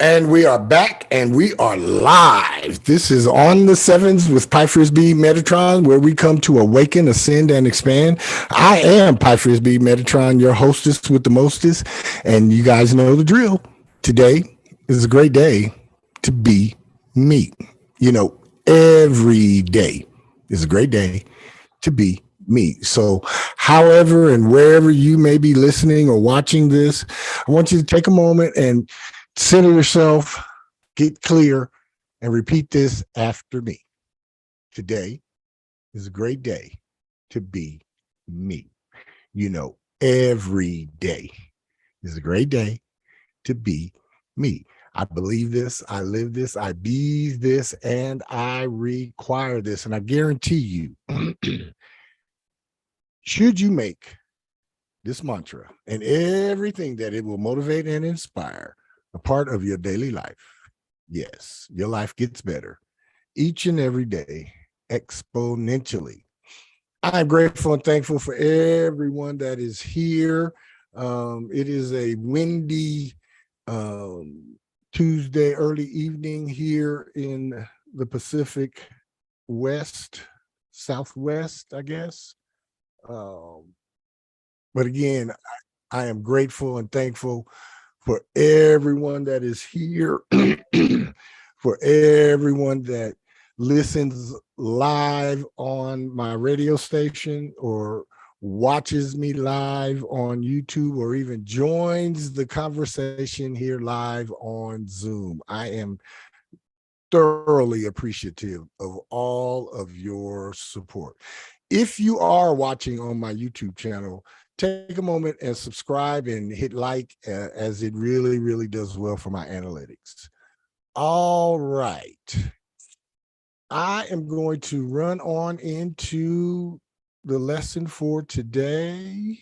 And we are back and we are live. This is on the sevens with Pi Frisbee Metatron, where we come to awaken, ascend, and expand. I am Pi Frisbee Metatron, your hostess with the mostest, and you guys know the drill. Today is a great day to be me. You know, every day is a great day to be me. So, however and wherever you may be listening or watching this, I want you to take a moment and center yourself, get clear, and repeat this after me. Today is a great day to be me. You know, every day is a great day to be me. I believe this, I live this, I be this, and I require this. And I guarantee you, should you make this mantra and everything that it will motivate and inspire a part of your daily life, yes, your life gets better each and every day exponentially. I'm grateful and thankful for everyone that is here. It is a windy Tuesday early evening here in the Pacific Southwest, I guess. But again, I am grateful and thankful for everyone that is here, for everyone that listens live on my radio station or watches me live on YouTube or even joins the conversation here live on Zoom. I am thoroughly appreciative of all of your support. If you are watching on my YouTube channel, take a moment and subscribe and hit like, as it really, really does well for my analytics. All right. I am going to run on into the lesson for today.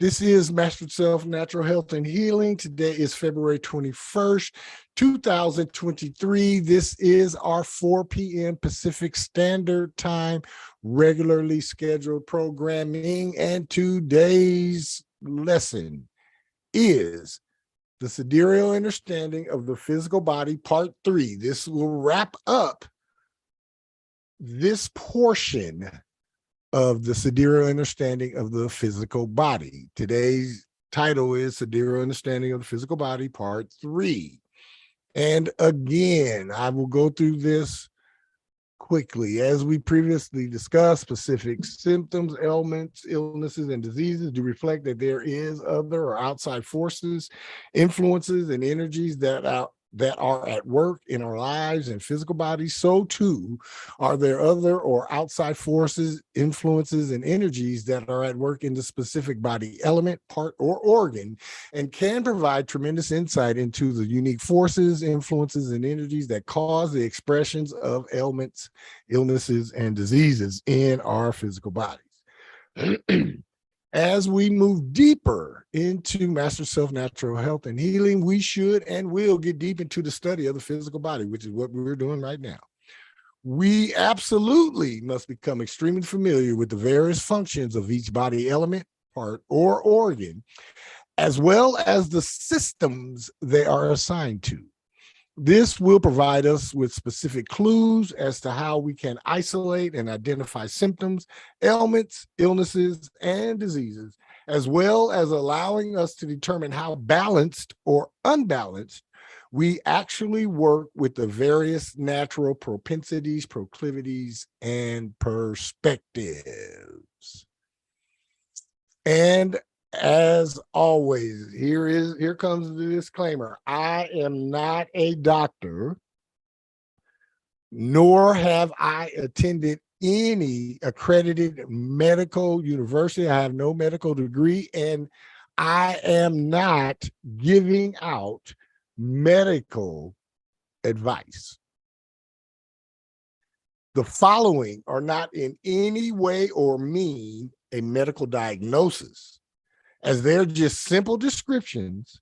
This is Mastered Self, Natural Health and Healing. Today is February 21st, 2023. This is our 4 p.m. Pacific Standard Time, regularly scheduled programming. And today's lesson is the Sidereal Innerstanding of the Physical Body, Part 3. This will wrap up this portion of the Sidereal Understanding of the Physical Body. Today's title is Sidereal Understanding of the Physical Body, Part 3. And again, I will go through this quickly. As we previously discussed, specific symptoms, ailments, illnesses, and diseases do reflect that there is other or outside forces, influences, and energies that are at work in our lives and physical bodies. So too are there other or outside forces, influences, and energies that are at work in the specific body element, part, or organ, and can provide tremendous insight into the unique forces, influences, and energies that cause the expressions of ailments, illnesses, and diseases in our physical bodies. As we move deeper into Master Self, Natural Health and Healing, we should and will get deep into the study of the physical body, which is what we're doing right now. We absolutely must become extremely familiar with the various functions of each body element, part, or organ, as well as the systems they are assigned to. This will provide us with specific clues as to how we can isolate and identify symptoms, ailments, illnesses, and diseases, as well as allowing us to determine how balanced or unbalanced we actually work with the various natural propensities, proclivities, and perspectives. And as always, here comes the disclaimer. I am not a doctor, nor have I attended any accredited medical university. I have no medical degree, and I am not giving out medical advice. The following are not in any way or mean a medical diagnosis, as they're just simple descriptions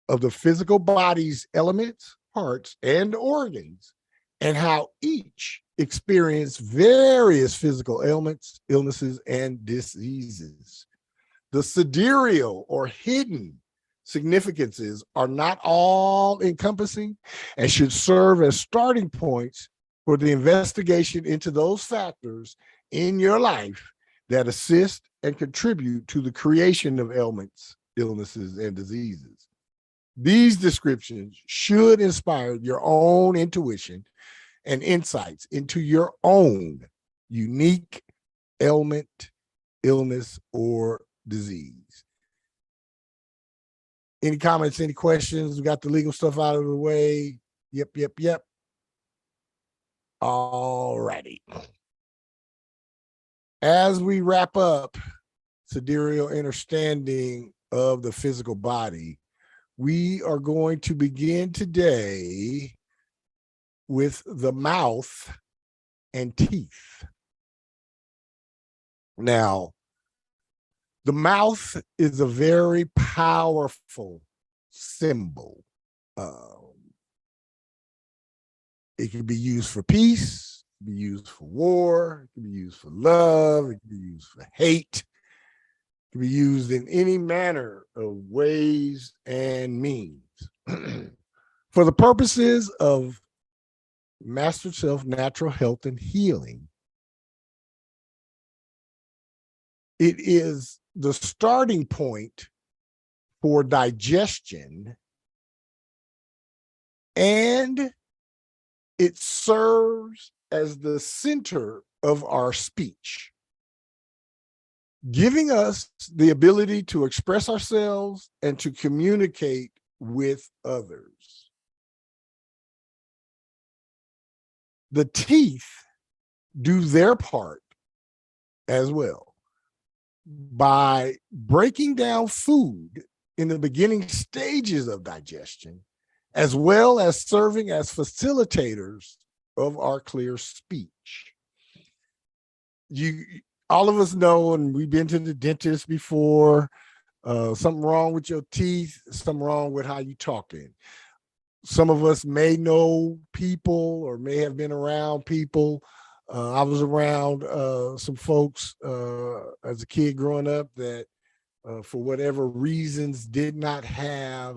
of the physical body's elements, parts, and organs, and how each experience various physical ailments, illnesses, and diseases. The sidereal or hidden significances are not all encompassing and should serve as starting points for the investigation into those factors in your life that assist and contribute to the creation of ailments, illnesses, and diseases. These descriptions should inspire your own intuition and insights into your own unique ailment, illness, or disease. Any comments, any questions? We got the legal stuff out of the way. Yep. All righty. As we wrap up sidereal understanding of the physical body, we are going to begin today with the mouth and teeth. Now, the mouth is a very powerful symbol. It can be used for peace, it can be used for war, it can be used for love, it can be used for hate, it can be used in any manner of ways and means. For the purposes of master self, natural health, and healing, it is the starting point for digestion, and it serves as the center of our speech, giving us the ability to express ourselves and to communicate with others. The teeth do their part as well by breaking down food in the beginning stages of digestion, as well as serving as facilitators of our clear speech. All of us know, and we've been to the dentist before, something wrong with your teeth, something wrong with how you talking. Some of us may know people or may have been around people. I was around some folks as a kid growing up that for whatever reasons did not have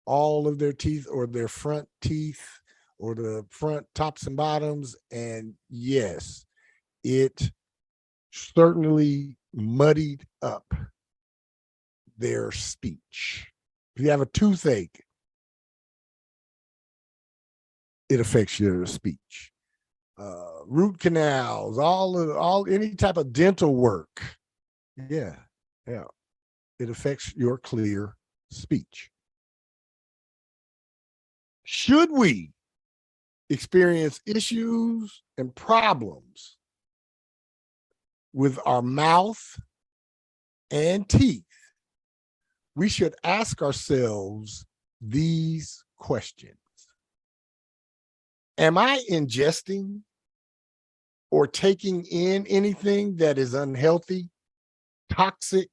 all of their teeth or their front teeth or the front tops and bottoms. And yes, it certainly muddied up their speech. If you have a toothache, it affects your speech. Root canals, any type of dental work. Yeah. It affects your clear speech. Should we experience issues and problems with our mouth and teeth, we should ask ourselves these questions. Am I ingesting or taking in anything that is unhealthy, toxic,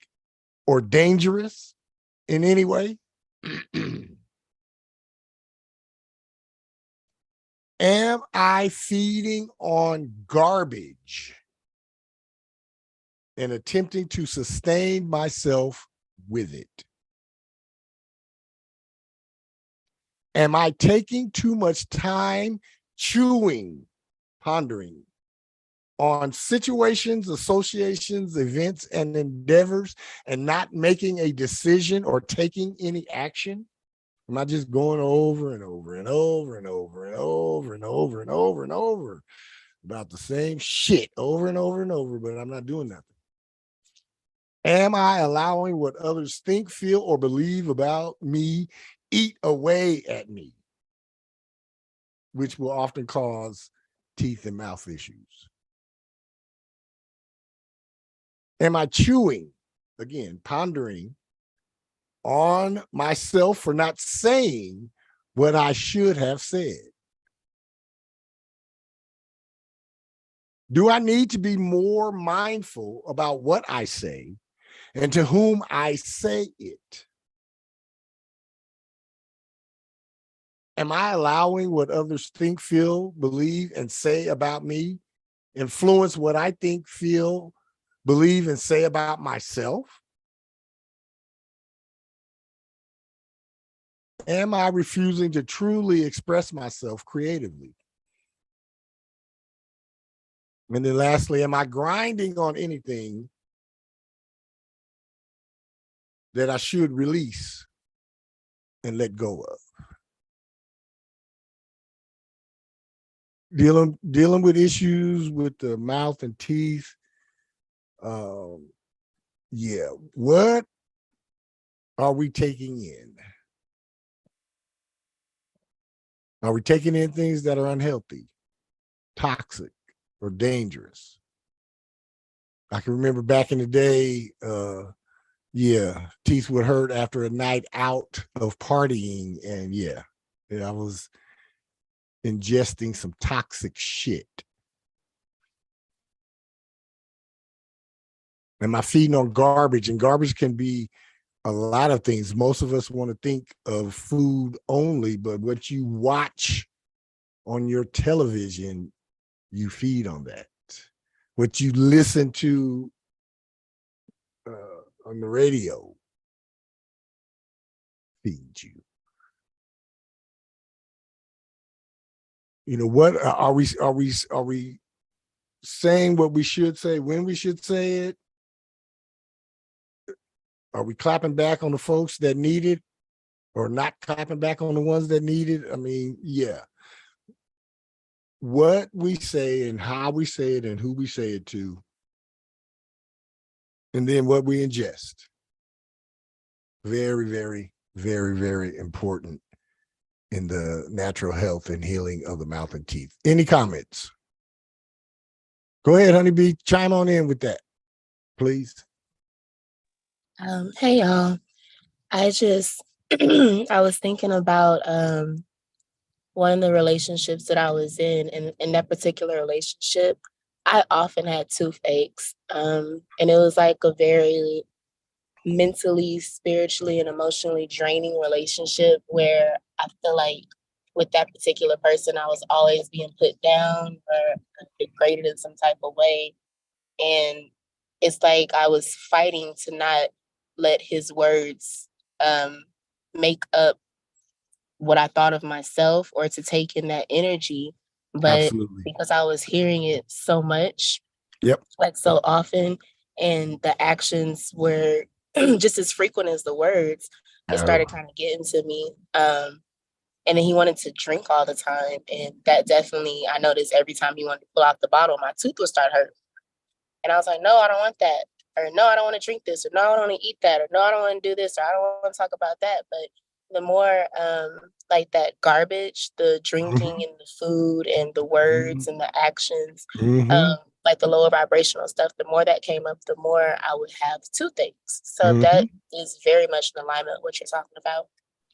or dangerous in any way? Am I feeding on garbage and attempting to sustain myself with it? Am I taking too much time chewing, pondering on situations, associations, events, and endeavors and not making a decision or taking any action? Am I just going over and over and over and over and over and over and over and over about the same shit over and over and over, but I'm not doing nothing? Am I allowing what others think, feel, or believe about me eat away at me, which will often cause teeth and mouth issues? Am I chewing, again, pondering on myself for not saying what I should have said? Do I need to be more mindful about what I say and to whom I say it? Am I allowing what others think, feel, believe, and say about me influence what I think, feel, believe, and say about myself? Am I refusing to truly express myself creatively? And then lastly, am I grinding on anything that I should release and let go of? Dealing with issues with the mouth and teeth. Yeah, what are we taking in? Are we taking in things that are unhealthy, toxic, or dangerous? I can remember back in the day, teeth would hurt after a night out of partying, and I was ingesting some toxic shit. Am I feeding on garbage? And garbage can be a lot of things. Most of us want to think of food only, but what you watch on your television, you feed on that. What you listen to on the radio feeds you. You know, what are we saying what we should say when we should say it? Are we clapping back on the folks that need it or not clapping back on the ones that need it? I mean, yeah. What we say and how we say it and who we say it to, and then what we ingest. Very, very, very, very important in the natural health and healing of the mouth and teeth. Any comments? Go ahead, Honeybee, chime on in with that, please. Hey y'all. I just I was thinking about one of the relationships that I was in that particular relationship, I often had toothaches. And it was like a very mentally, spiritually, and emotionally draining relationship where I feel like with that particular person, I was always being put down or degraded in some type of way. And it's like I was fighting to not let his words make up what I thought of myself or to take in that energy. But Absolutely. because I was hearing it so much, Yep. like so often, and the actions were just as frequent as the words, it started kind of getting to me. And then he wanted to drink all the time. And that definitely, I noticed every time he wanted to pull out the bottle, my tooth would start hurting. And I was like, no, I don't want that. Or no, I don't want to drink this. Or no, I don't want to eat that. Or no, I don't want to do this. Or I don't want to talk about that. But the more like that garbage, the drinking and the food and the words and the actions, like the lower vibrational stuff, the more that came up, the more I would have toothaches. So that is very much in alignment with what you're talking about.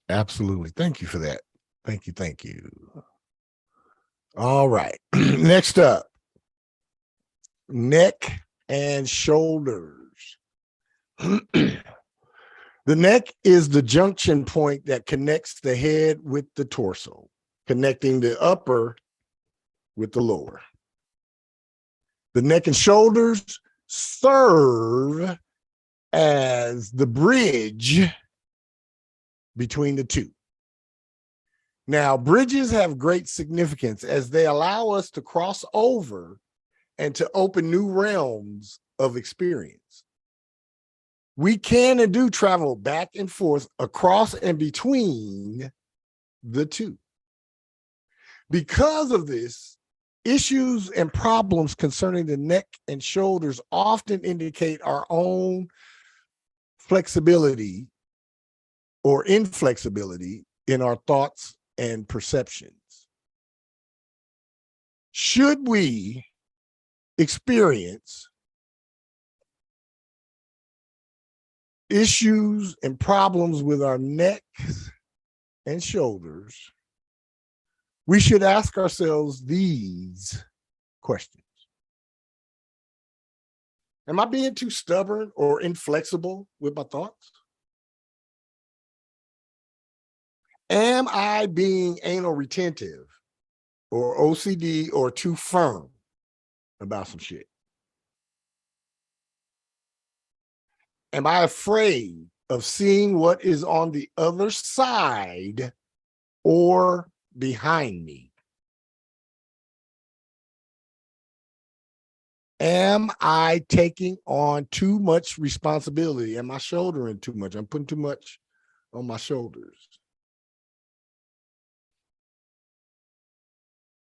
Absolutely. Thank you for that. Thank you. Thank you. All right. Next up, neck and shoulders. The neck is the junction point that connects the head with the torso, connecting the upper with the lower. The neck and shoulders serve as the bridge between the two. Now, bridges have great significance as they allow us to cross over and to open new realms of experience. We can and do travel back and forth across and between the two. Because of this, issues and problems concerning the neck and shoulders often indicate our own flexibility or inflexibility in our thoughts and perceptions. Should we experience issues and problems with our necks and shoulders, we should ask ourselves these questions. Am I being too stubborn or inflexible with my thoughts? Am I being anal retentive or OCD or too firm about some shit? Am I afraid of seeing what is on the other side or behind me? Am I taking on too much responsibility? Am I shouldering too much? I'm putting too much on my shoulders.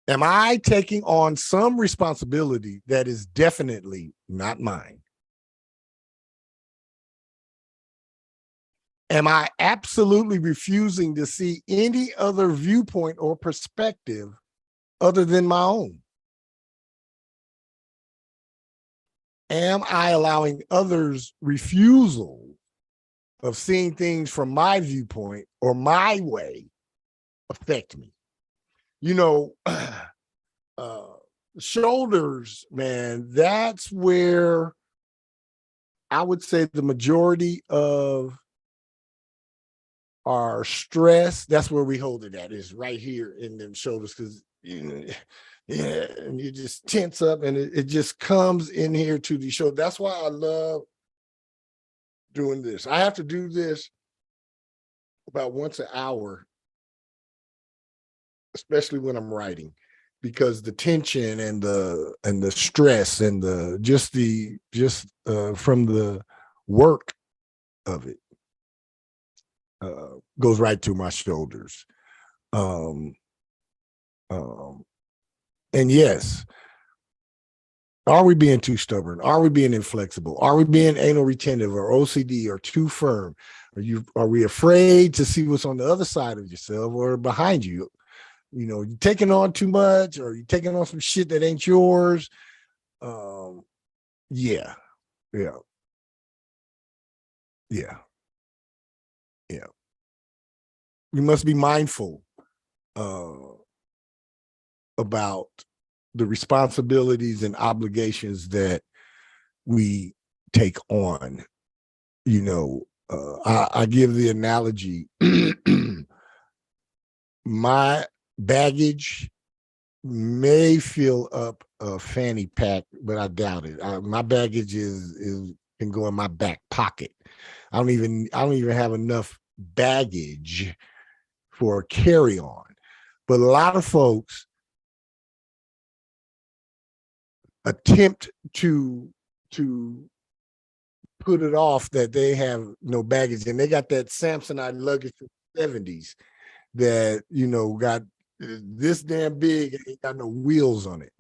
Am I taking on some responsibility that is definitely not mine? Am I absolutely refusing to see any other viewpoint or perspective other than my own? Am I allowing others' refusal of seeing things from my viewpoint or my way affect me? You know, shoulders, man, that's where I would say the majority of our stress, that's where we hold it at, is right here in them shoulders. Because yeah, and you just tense up and it just comes in here to the shoulder. That's why I love doing this. I have to do this about once an hour, especially when I'm writing, because the tension and the stress and from the work of it goes right to my shoulders. And yes, are we being too stubborn? Are we being inflexible? Are we being anal retentive or OCD or too firm? Are we afraid to see what's on the other side of yourself or behind you? You know, you taking on too much, or you taking on some shit that ain't yours. Yeah. We must be mindful about the responsibilities and obligations that we take on. You know, I give the analogy, my baggage may fill up a fanny pack, but I doubt it. My baggage can go in my back pocket. I don't even have enough baggage for a carry-on. But a lot of folks attempt to put it off that they have no baggage, and they got that Samsonite luggage from the 70s that, you know, got this damn big and ain't got no wheels on it.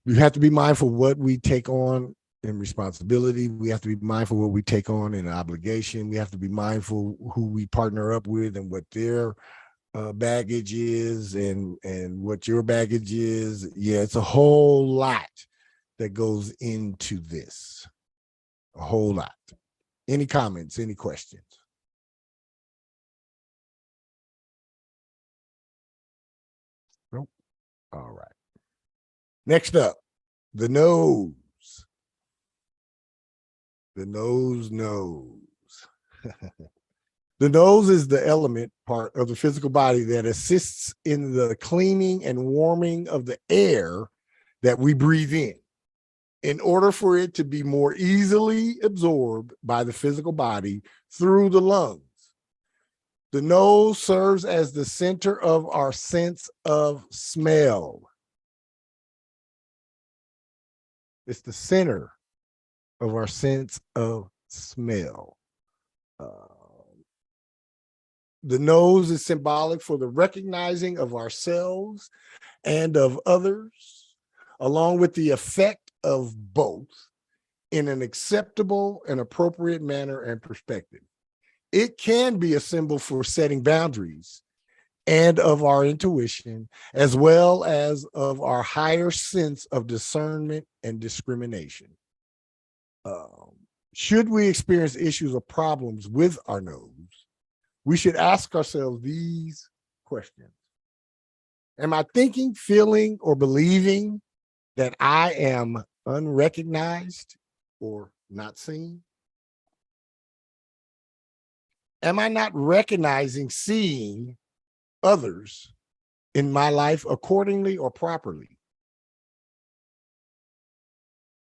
We have to be mindful what we take on in responsibility. We have to be mindful what we take on in obligation. We have to be mindful who we partner up with and what their baggage is and what your baggage is. Yeah, it's a whole lot that goes into this. A whole lot. Any comments, any questions? Nope. All right. Next up, the nose. The nose. The nose is the element part of the physical body that assists in the cleaning and warming of the air that we breathe in order for it to be more easily absorbed by the physical body through the lungs. The nose serves as the center of our sense of smell. It's the center of our sense of smell. The nose is symbolic for the recognizing of ourselves and of others, along with the effect of both in an acceptable and appropriate manner and perspective. It can be a symbol for setting boundaries and of our intuition, as well as of our higher sense of discernment and discrimination. Should we experience issues or problems with our nose, we should ask ourselves these questions. Am I thinking, feeling, or believing that I am unrecognized or not seen? Am I not recognizing, seeing others in my life accordingly or properly?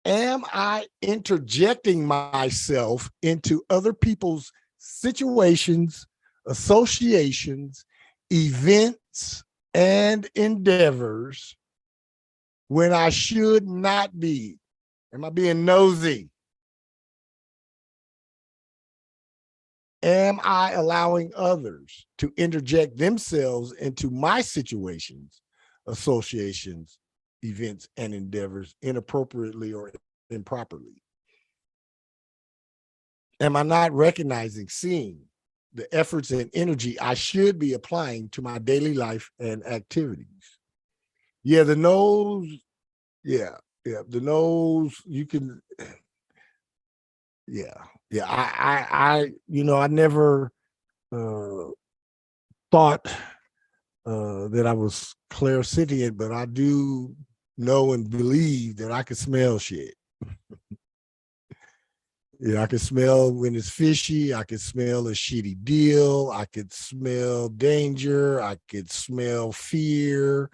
Am I interjecting myself into other people's situations, associations, events, and endeavors when I should not be? Am I being nosy? Am I allowing others to interject themselves into my situations, associations, events, and endeavors inappropriately or improperly? Am I not recognizing, seeing the efforts and energy I should be applying to my daily life and activities? Yeah, the nose, yeah, the nose, you can, yeah, I never uh, thought that I was clairsentient, but I do know and believe that I can smell shit. Yeah, I can smell when it's fishy. I can smell a shitty deal. I could smell danger. I could smell fear.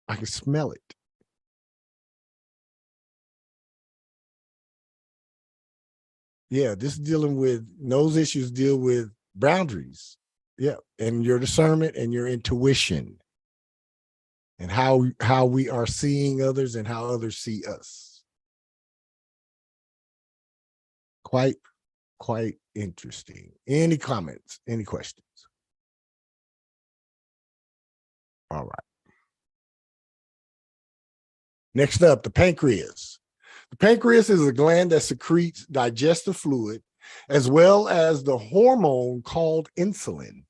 I can smell it. Yeah, this is dealing with nose issues, deal with boundaries. Yeah, and your discernment and your intuition and how we are seeing others and how others see us. Quite quite interesting. Any comments? Any questions? All right. Next up, the pancreas. The pancreas is a gland that secretes digestive fluid as well as the hormone called insulin,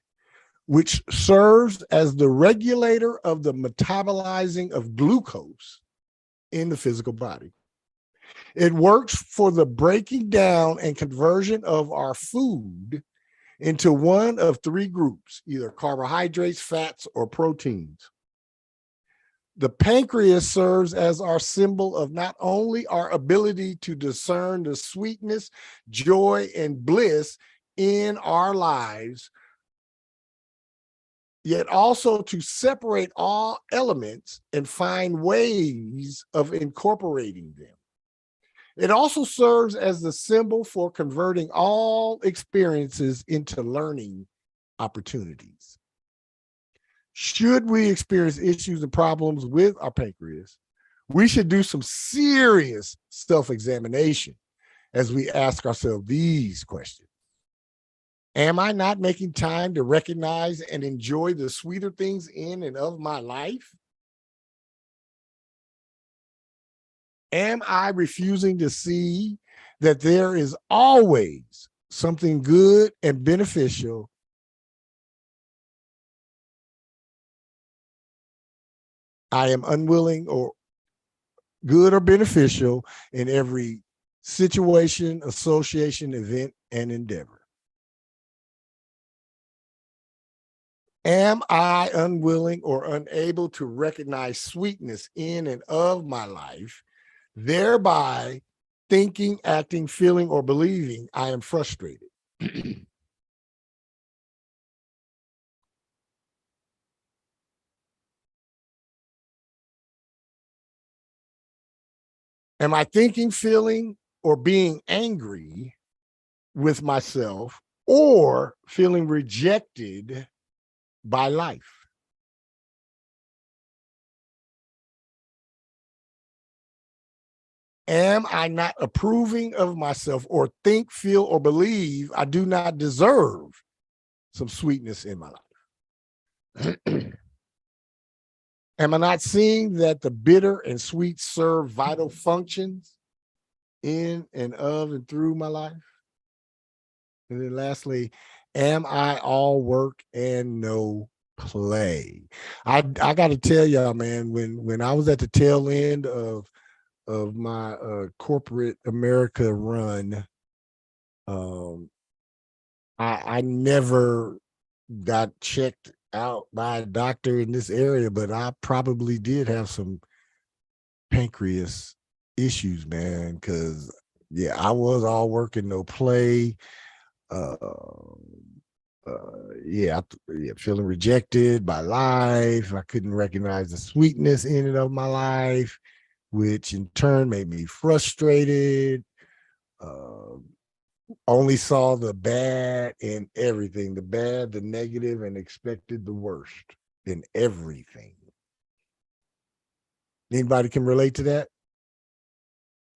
which serves as the regulator of the metabolizing of glucose in the physical body. It works for the breaking down and conversion of our food into one of three groups, either carbohydrates, fats, or proteins. The pancreas serves as our symbol of not only our ability to discern the sweetness, joy, and bliss in our lives, yet also to separate all elements and find ways of incorporating them. It also serves as the symbol for converting all experiences into learning opportunities. Should we experience issues and problems with our pancreas, we should do some serious self-examination as we ask ourselves these questions. Am I not making time to recognize and enjoy the sweeter things in and of my life? Am I refusing to see that there is always something good and beneficial? I am unwilling or good or beneficial in every situation, association, event, and endeavor. Am I unwilling or unable to recognize sweetness in and of my life, thereby thinking, acting, feeling, or believing I am frustrated? Am I thinking, feeling, or being angry with myself or feeling rejected by life? Am I not approving of myself or think, feel, or believe I do not deserve some sweetness in my life? Am I not seeing that the bitter and sweet serve vital functions in and of and through my life? And then lastly, am I all work and no play? I got to tell y'all, man, when I was at the tail end of my corporate America run, um, I never got checked out by a doctor in this area, but I probably did have some pancreas issues, man, because yeah, I was all work and no play. Uh, Feeling rejected by life. I couldn't recognize the sweetness in and of my life, which in turn made me frustrated. Only saw the bad in everything, the bad, the negative, and expected the worst in everything. Anybody can relate to that?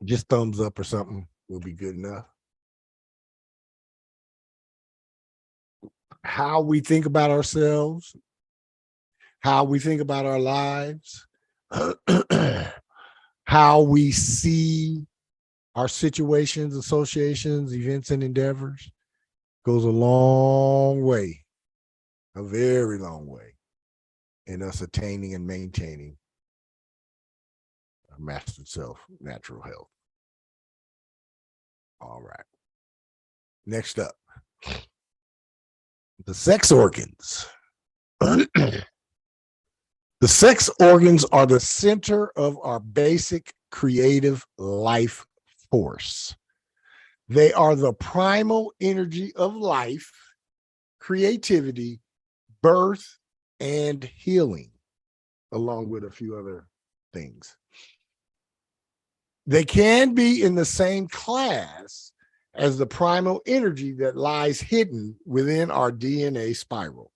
Just thumbs up or something will be good enough. How we think about ourselves, how we think about our lives, how we see our situations, associations, events, and endeavors goes a long way, a very long way, in us attaining and maintaining a mastered self, natural health. All right. Next up, the sex organs. The sex organs are the center of our basic creative life force. They are the primal energy of life, creativity, birth, and healing, along with a few other things. They can be in the same class as the primal energy that lies hidden within our DNA spiral.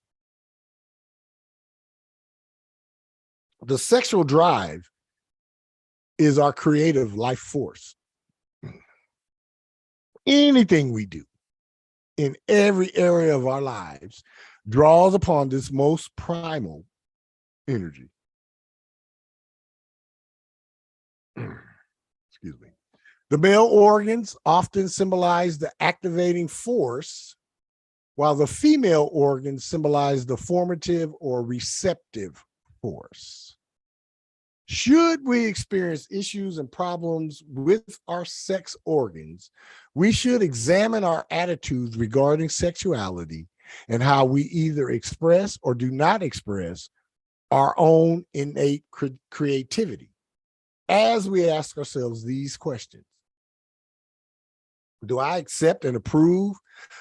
The sexual drive is our creative life force. Anything we do in every area of our lives draws upon this most primal energy. Excuse me. The male organs often symbolize the activating force, while the female organs symbolize the formative or receptive force. Should we experience issues and problems with our sex organs, we should examine our attitudes regarding sexuality and how we either express or do not express our own innate creativity as we ask ourselves these questions. Do I accept and approve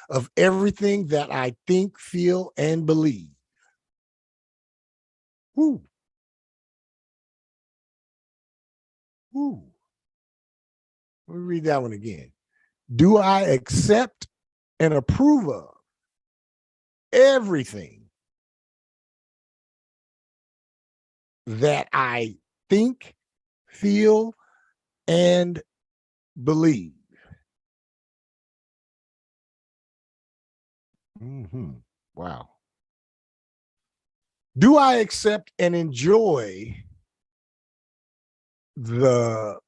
of everything that I think, feel, and believe? Woo. Woo. Let me read that one again. Do I accept and approve of everything that I think, feel, and believe? Wow. Do I accept and enjoy the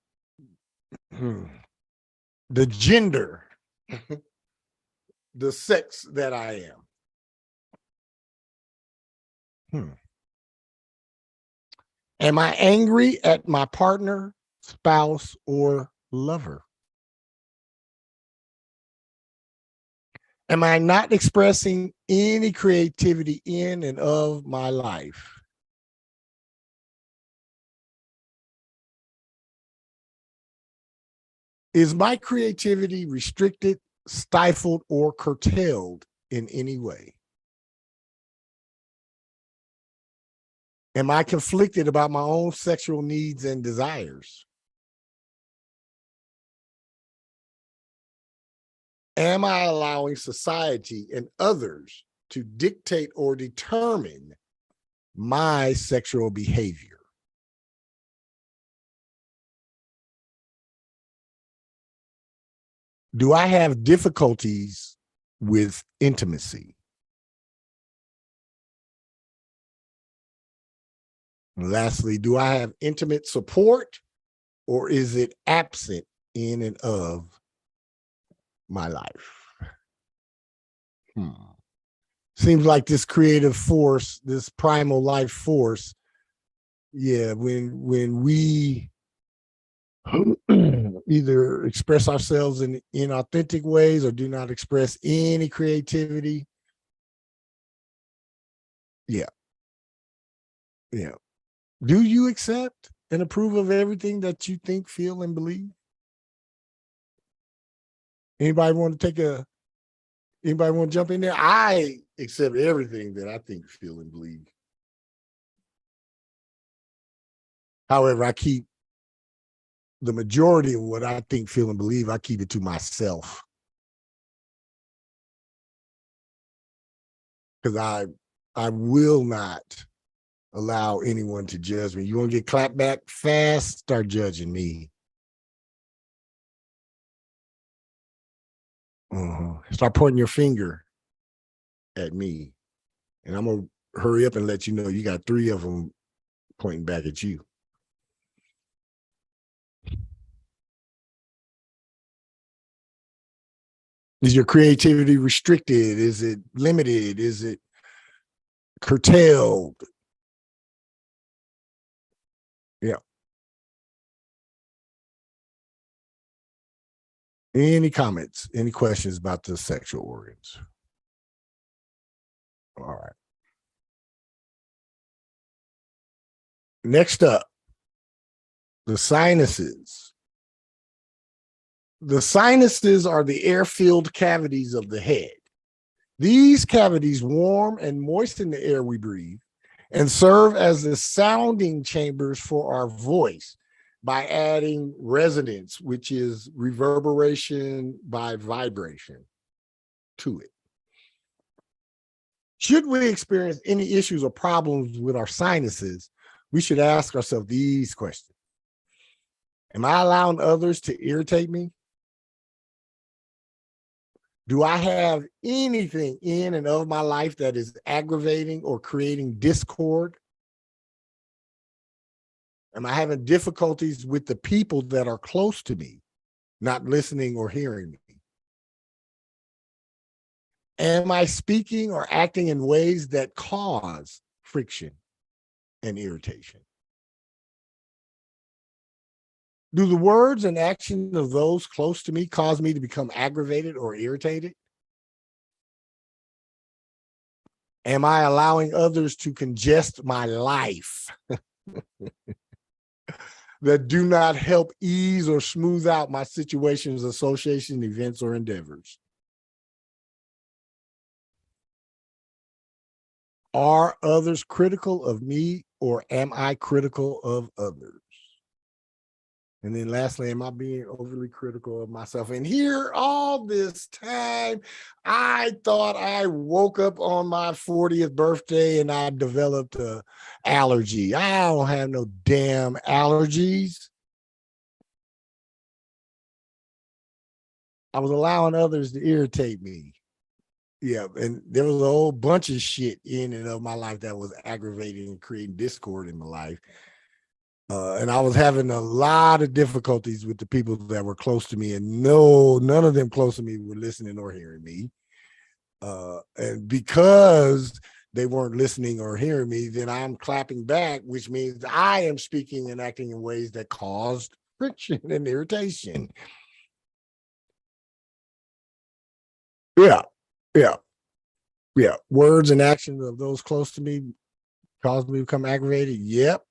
gender, the sex that I am? Am I angry at my partner, spouse, or lover? Am I not expressing any creativity in and of my life? Is my creativity restricted, stifled, or curtailed in any way? Am I conflicted about my own sexual needs and desires? Am I allowing society and others to dictate or determine my sexual behavior? Do I have difficulties with intimacy? And lastly, do I have intimate support, or is it absent in and of my life? Seems like this creative force, this primal life force, when we either express ourselves in inauthentic ways or do not express any creativity. Yeah. Do you accept and approve of everything that you think, feel, and believe? Anybody want to take a Anybody want to jump in there? I accept everything that I think, feel, and believe. However, I keep the majority of what I think, feel, and believe, I keep it to myself. Because I will not allow anyone to judge me. You want to get clapped back fast? Start judging me. Start pointing your finger at me. And I'm going to hurry up and let you know you got 3 of them pointing back at you. Is your creativity restricted? Is it limited? Is it curtailed? Yeah. Any comments, any questions about the sexual organs? All right. Next up, the sinuses. The sinuses are the air-filled cavities of the head. These cavities warm and moisten the air we breathe and serve as the sounding chambers for our voice by adding resonance, which is reverberation by vibration, to it. Should we experience any issues or problems with our sinuses, we should ask ourselves these questions. Am I allowing others to irritate me? Do I have anything in and of my life that is aggravating or creating discord? Am I having difficulties with the people that are close to me, not listening or hearing me? Am I speaking or acting in ways that cause friction and irritation? Do the words and actions of those close to me cause me to become aggravated or irritated? Am I allowing others to congest my life that do not help ease or smooth out my situations, associations, events, or endeavors? Are others critical of me, or am I critical of others? And then lastly, am I being overly critical of myself? And here, all this time, I thought I woke up on my 40th birthday and I developed an allergy. I don't have no damn allergies. I was allowing others to irritate me. Yeah, and there was a whole bunch of shit in and of my life that was aggravating and creating discord in my life. And I was having a lot of difficulties with the people that were close to me, and none of them close to me were listening or hearing me. And because they weren't listening or hearing me, then I'm clapping back, which means I am speaking and acting in ways that caused friction and irritation. Yeah. Words and actions of those close to me caused me to become aggravated. Yep.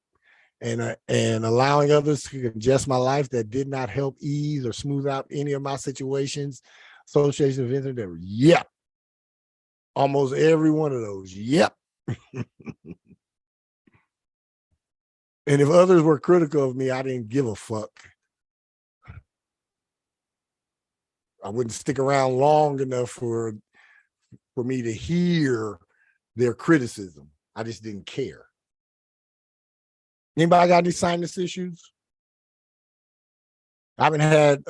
And allowing others to congest my life that did not help ease or smooth out any of my situations, associations, events, or whatever. Yep. Almost every one of those. Yep. And if others were critical of me, I didn't give a fuck. I wouldn't stick around long enough for me to hear their criticism. I just didn't care. Anybody got any sinus issues? I haven't had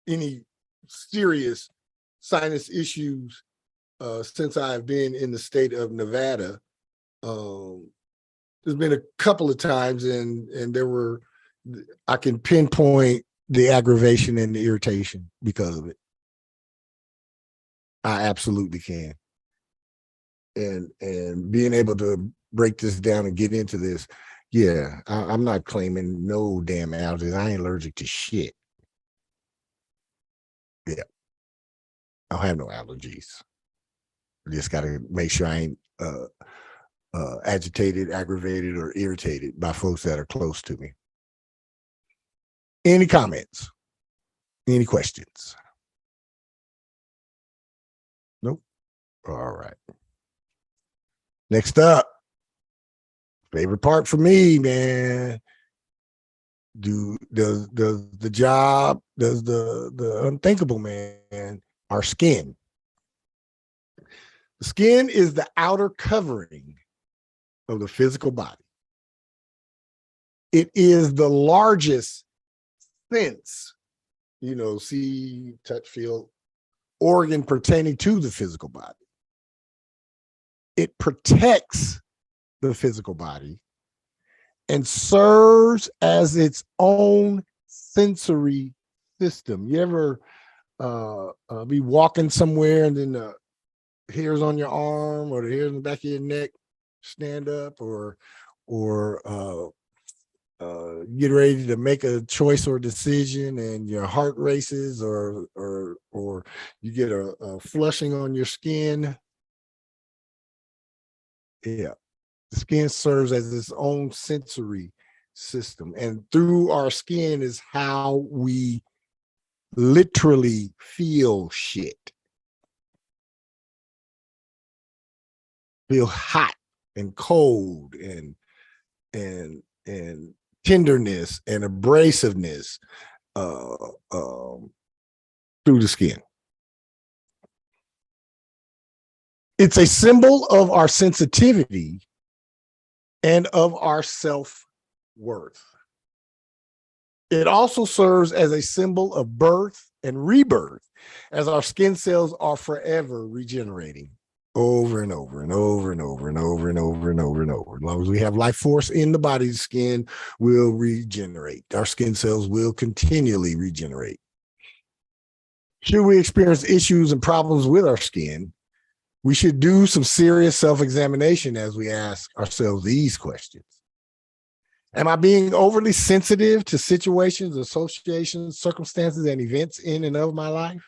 any serious sinus issues since I've been in the state of Nevada. There's been a couple of times, and I can pinpoint the aggravation and the irritation because of it. I absolutely can. And being able to break this down and get into this, yeah, I'm not claiming no damn allergies. I ain't allergic to shit. Yeah, I don't have no allergies. I just got to make sure I ain't agitated, aggravated, or irritated by folks that are close to me. Any comments? Any questions? Nope. All right. Next up, favorite part for me, man. Does the job, does the unthinkable, man, our skin. The skin is the outer covering of the physical body. It is the largest sense, see, touch, feel, organ pertaining to the physical body. It protects the physical body and serves as its own sensory system. You ever be walking somewhere and then the hairs on your arm or the hairs in the back of your neck stand up, or get ready to make a choice or decision and your heart races, or you get a flushing on your skin. Yeah, the skin serves as its own sensory system, and through our skin is how we literally feel shit. Feel hot and cold and tenderness and abrasiveness uh, um, through the skin. It's a symbol of our sensitivity and of our self-worth. It also serves as a symbol of birth and rebirth, as our skin cells are forever regenerating over and over and over and over and over and over and over and over. As long as we have life force in the body, the skin will regenerate. Our skin cells will continually regenerate. Should we experience issues and problems with our skin, we should do some serious self-examination as we ask ourselves these questions. Am I being overly sensitive to situations, associations, circumstances, and events in and of my life?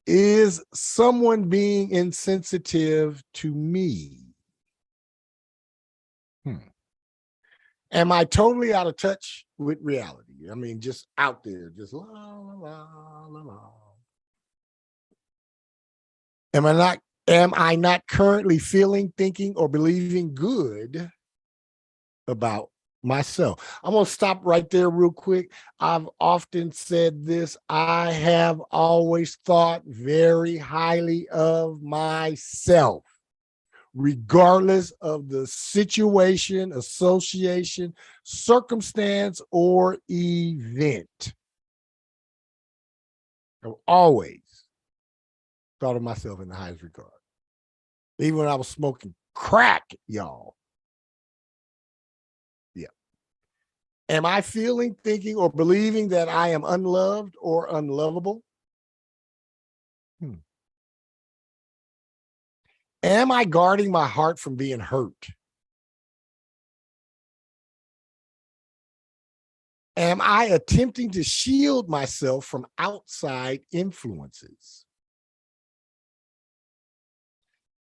Is someone being insensitive to me? Am I totally out of touch with reality? I mean, just out there, just la, la, la, la, la. Am I not currently feeling, thinking, or believing good about myself? I'm going to stop right there real quick. I've often said this. I have always thought very highly of myself, regardless of the situation, association, circumstance, or event. I've always thought of myself in the highest regard. Even when I was smoking crack, y'all. Yeah. Am I feeling, thinking, or believing that I am unloved or unlovable? Am I guarding my heart from being hurt? Am I attempting to shield myself from outside influences?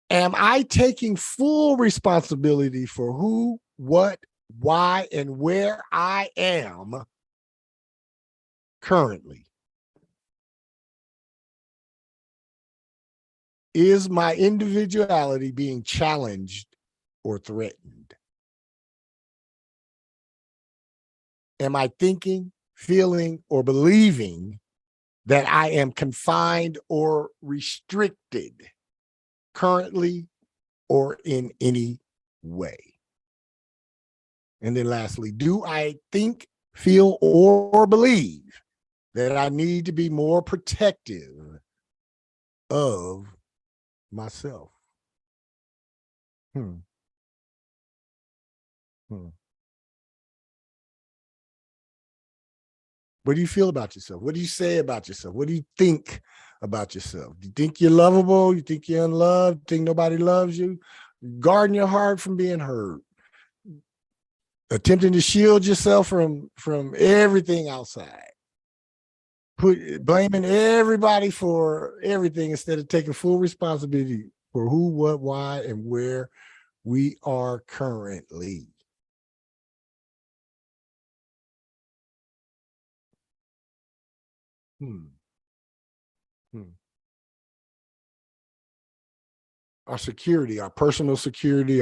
Am I taking full responsibility for who, what, why, and where I am currently? Is my individuality being challenged or threatened? Am I thinking, feeling, or believing that I am confined or restricted currently or in any way? And then lastly, do I think, feel, or believe that I need to be more protective of myself? Hmm. What do you feel about yourself? What do you say about yourself? What do you think about yourself? Do you think you're lovable? You think you're unloved? Think nobody loves you? Guarding your heart from being hurt. Attempting to shield yourself from everything outside. Blaming everybody for everything instead of taking full responsibility for who, what, why, and where we are currently. Hmm. our security, our personal stability,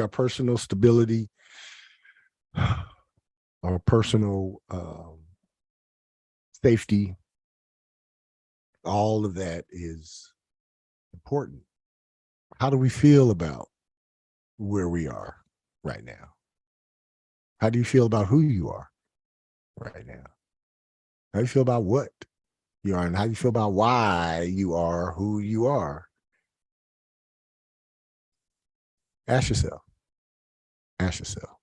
our personal safety. All of that is important. How do we feel about where we are right now? How do you feel about who you are right now? How do you feel about what you are, and how do you feel about why you are who you are? Ask yourself. Ask yourself.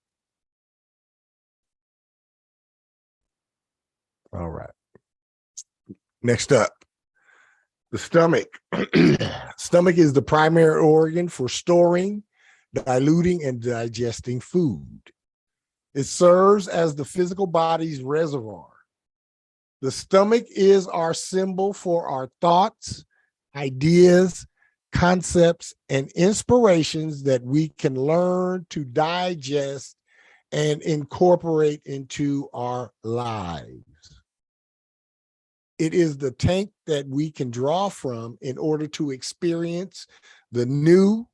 All right. Next up, the stomach. Stomach is the primary organ for storing, diluting, and digesting food. It serves as the physical body's reservoir. The stomach is our symbol for our thoughts, ideas, concepts, and inspirations that we can learn to digest and incorporate into our lives. It is the tank that we can draw from in order to experience the new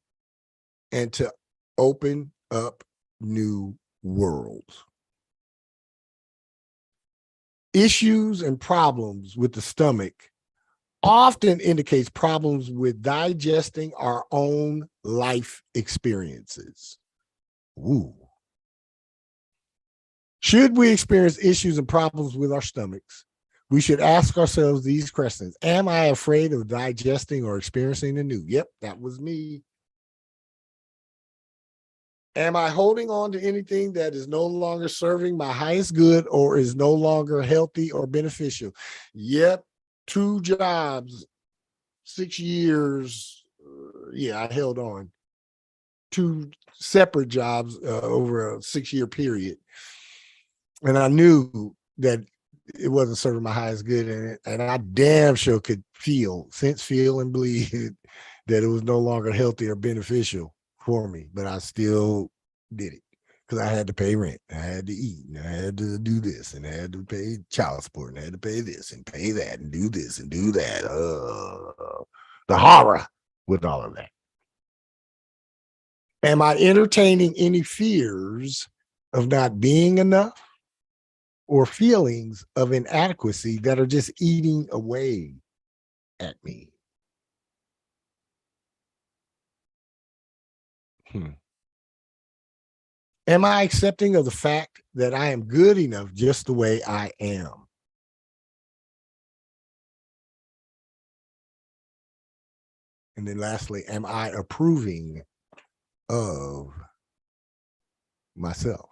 and to open up new worlds. Issues and problems with the stomach often indicates problems with digesting our own life experiences. Ooh. Should we experience issues and problems with our stomachs, we should ask ourselves these questions. Am I afraid of digesting or experiencing the new? Yep, that was me. Am I holding on to anything that is no longer serving my highest good or is no longer healthy or beneficial? Yep, 2 jobs, 6 years. Yeah, I held on. 2 separate jobs over a 6-year period. And I knew that it wasn't serving my highest good. And I damn sure could sense, feel, and believe that it was no longer healthy or beneficial for me, but I still did it because I had to pay rent, I had to eat, and I had to do this, and I had to pay child support, and I had to pay this and pay that and do this and do that. The horror with all of that. Am I entertaining any fears of not being enough or feelings of inadequacy that are just eating away at me? Am I accepting of the fact that I am good enough just the way I am? And then lastly, am I approving of myself?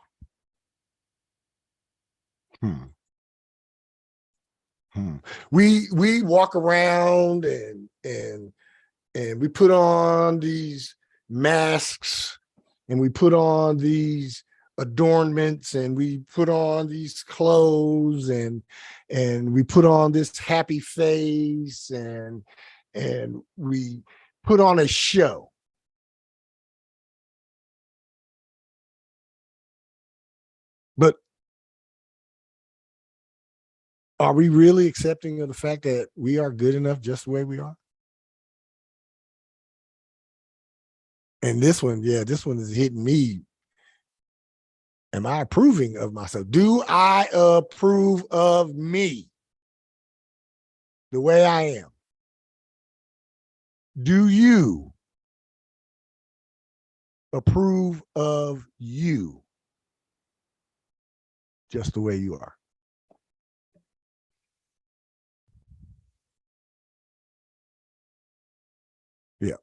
We walk around and we put on these masks, and we put on these adornments, and we put on these clothes, and we put on this happy face, and we put on a show. But are we really accepting of the fact that we are good enough just the way we are? And this one is hitting me. Am I approving of myself? Do I approve of me the way I am? Do you approve of you just the way you are? Yeah.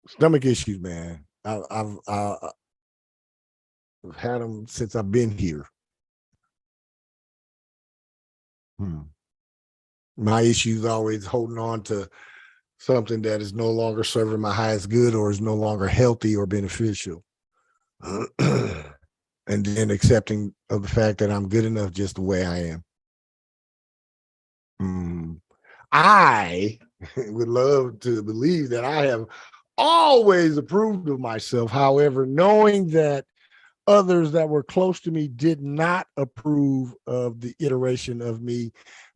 Stomach issues, man. I've had them since I've been here. My issues always holding on to something that is no longer serving my highest good or is no longer healthy or beneficial. And then accepting of the fact that I'm good enough just the way I am. I would love to believe that I have always approved of myself. However, knowing that others that were close to me did not approve of the iteration of me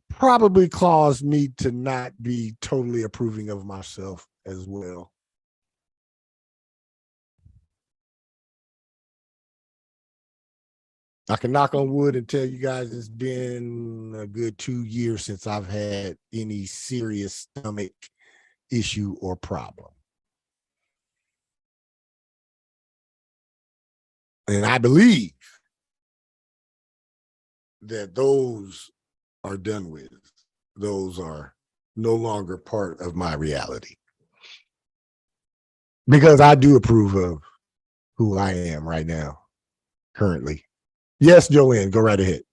probably caused me to not be totally approving of myself as well. I can knock on wood and tell you guys it's been a good 2 years since I've had any serious stomach issue or problem. And I believe that those are done with. Those are no longer part of my reality. Because I do approve of who I am right now, currently. Yes, Joanne, go right ahead.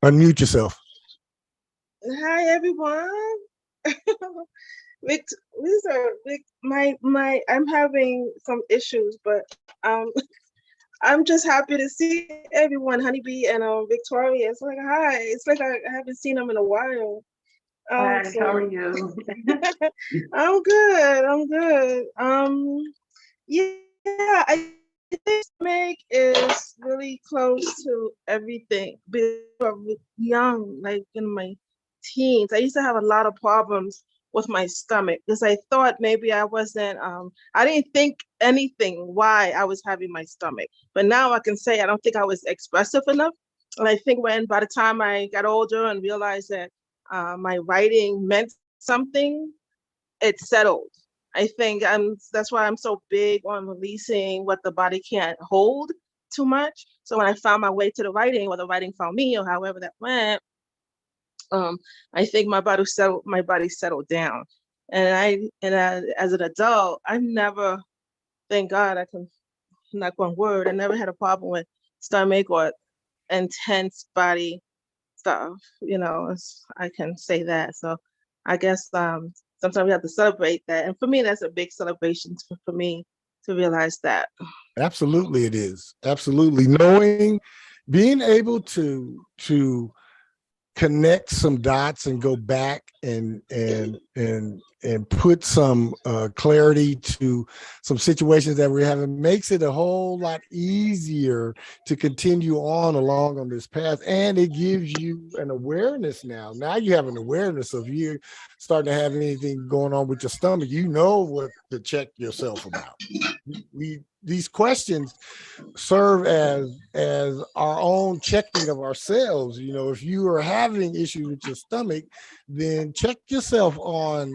Unmute yourself. Hi, everyone. I'm having some issues, but I'm just happy to see everyone, Honeybee and Victoria. It's like, hi. It's like I haven't seen them in a while. Hi, how are you? I'm good. I'm good. Yeah, I think stomach is really close to everything. Because I was young, like in my teens, I used to have a lot of problems with my stomach because I thought maybe I wasn't. I didn't think anything why I was having my stomach, but now I can say I don't think I was expressive enough. And I think by the time I got older and realized that my writing meant something, it settled. I think that's why I'm so big on releasing what the body can't hold too much. So when I found my way to the writing, or the writing found me, or however that went, I think my body settled down. And as an adult, I never, thank God, I can knock on wood, I never had a problem with stomach or intense body stuff. I can say that. So I guess sometimes we have to celebrate that. And for me, that's a big celebration for me to realize that. Absolutely, it is. Absolutely. Being able to connect some dots and go back and put some clarity to some situations that we're having makes it a whole lot easier to continue on this path. And it gives you an awareness now. Now you have an awareness of you starting to have anything going on with your stomach. You know what to check yourself about. These questions serve as our own checking of ourselves. If you are having issues with your stomach, then check yourself on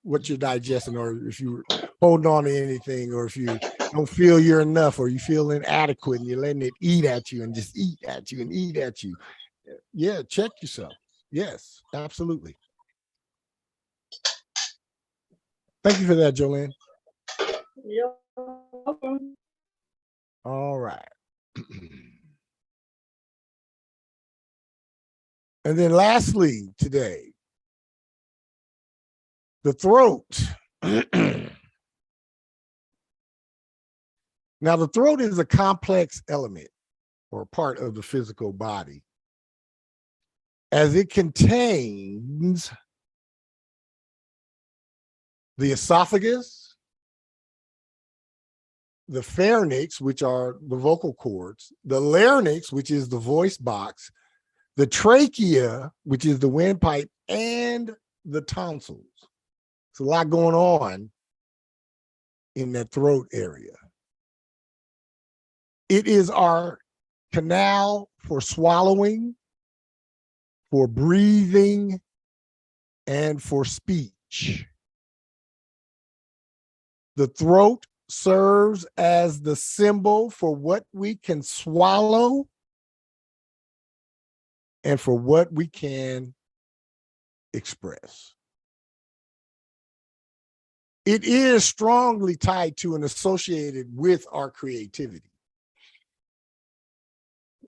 what you're digesting, or if you're holding on to anything, or if you don't feel you're enough, or you feel inadequate and you're letting it eat at you and just eat at you and eat at you. Yeah, check yourself. Yes, absolutely. Thank you for that, Jolene. You're welcome. All right. And then lastly today, the throat. Now, the throat is a complex element or part of the physical body, as it contains the esophagus, the pharynx, which are the vocal cords, the larynx, which is the voice box, the trachea, which is the windpipe, and the tonsils. It's a lot going on in that throat area. It is our canal for swallowing, for breathing, and for speech. The throat serves as the symbol for what we can swallow and for what we can express. It is strongly tied to and associated with our creativity.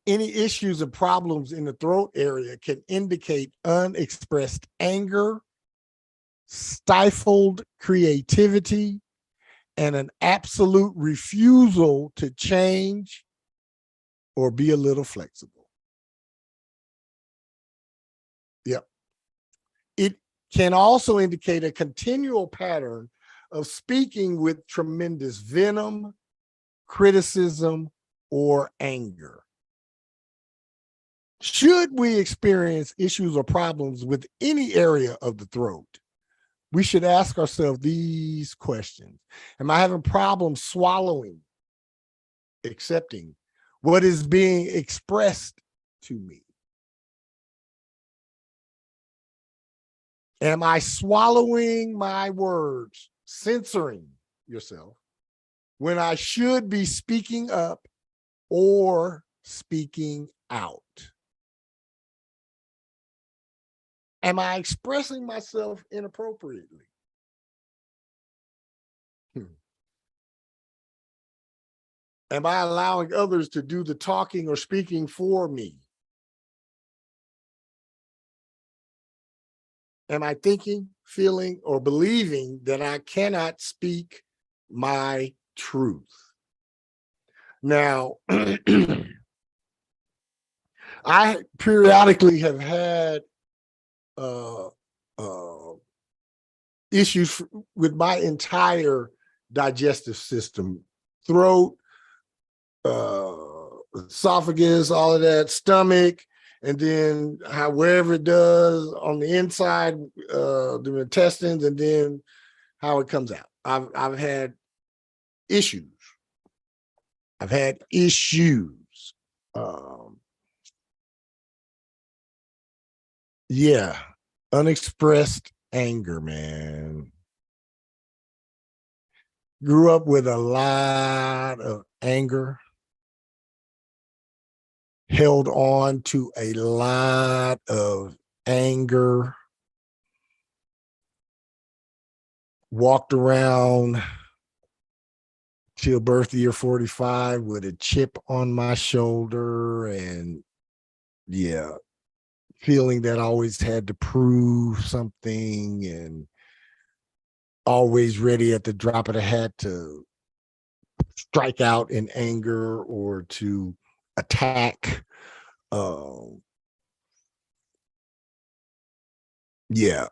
Any issues and problems in the throat area can indicate unexpressed anger, stifled creativity, and an absolute refusal to change or be a little flexible. Yep. It can also indicate a continual pattern of speaking with tremendous venom, criticism, or anger. Should we experience issues or problems with any area of the throat, we should ask ourselves these questions. Am I having problems swallowing accepting what is being expressed to me? Am I swallowing my words, censoring yourself, when I should be speaking up or speaking out? Am I expressing myself inappropriately? Am I allowing others to do the talking or speaking for me? Am I thinking, feeling, or believing that I cannot speak my truth? Now, I periodically have had issues with my entire digestive system, throat, esophagus, all of that, stomach, and then wherever it does on the inside, the intestines, and then how it comes out. I've had issues. Yeah, unexpressed anger, man. Grew up with a lot of anger, held on to a lot of anger, walked around till birth year 45 with a chip on my shoulder, and yeah, feeling that I always had to prove something and always ready at the drop of the hat to strike out in anger or to attack. Yeah.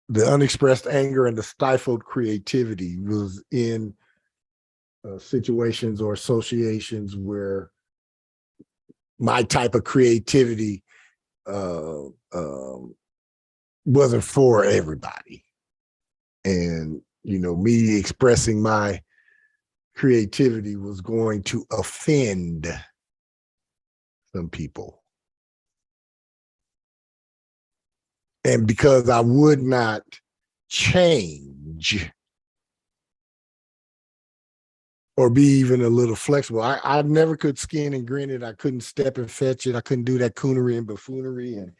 The unexpressed anger and the stifled creativity was in situations or associations where my type of creativity wasn't for everybody. And, me expressing my creativity was going to offend some people. And because I would not change or be even a little flexible, I never could skin and grin it. I couldn't step and fetch it. I couldn't do that coonery and buffoonery and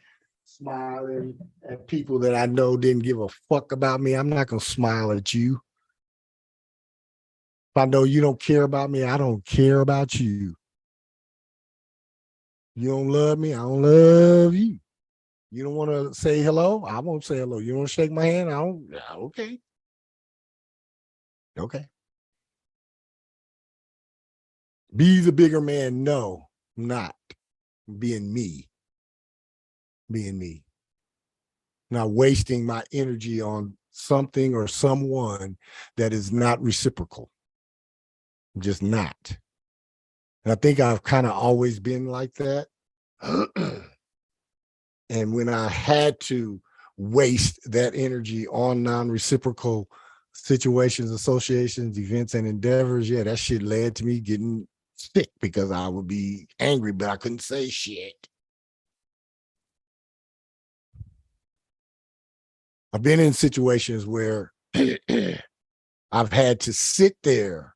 smiling at people that I know didn't give a fuck about me. I'm not going to smile at you. If I know you don't care about me, I don't care about you. You don't love me, I don't love you. You don't want to say hello, I won't say hello. You want to shake my hand, I don't. Okay. Be the bigger man. No, I'm not. Being me. Not wasting my energy on something or someone that is not reciprocal. Just not. And I think I've kind of always been like that. And when I had to waste that energy on non-reciprocal situations, associations, events, and endeavors, yeah, that shit led to me getting sick because I would be angry, but I couldn't say shit. I've been in situations where I've had to sit there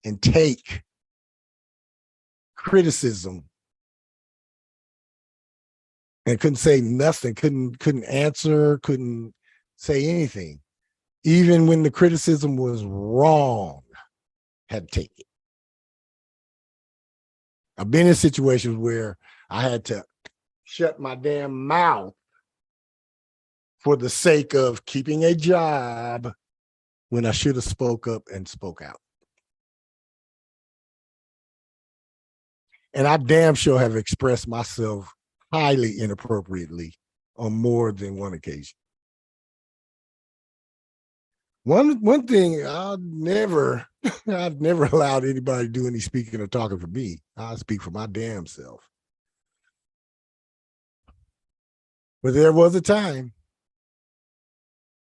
and take criticism and couldn't say nothing, couldn't answer, couldn't say anything. Even when the criticism was wrong, had to take it. I've been in situations where I had to shut my damn mouth for the sake of keeping a job when I should have spoke up and spoke out. And I damn sure have expressed myself highly inappropriately on more than one occasion. One thing I've never allowed anybody to do any speaking or talking for me. I speak for my damn self. But there was a time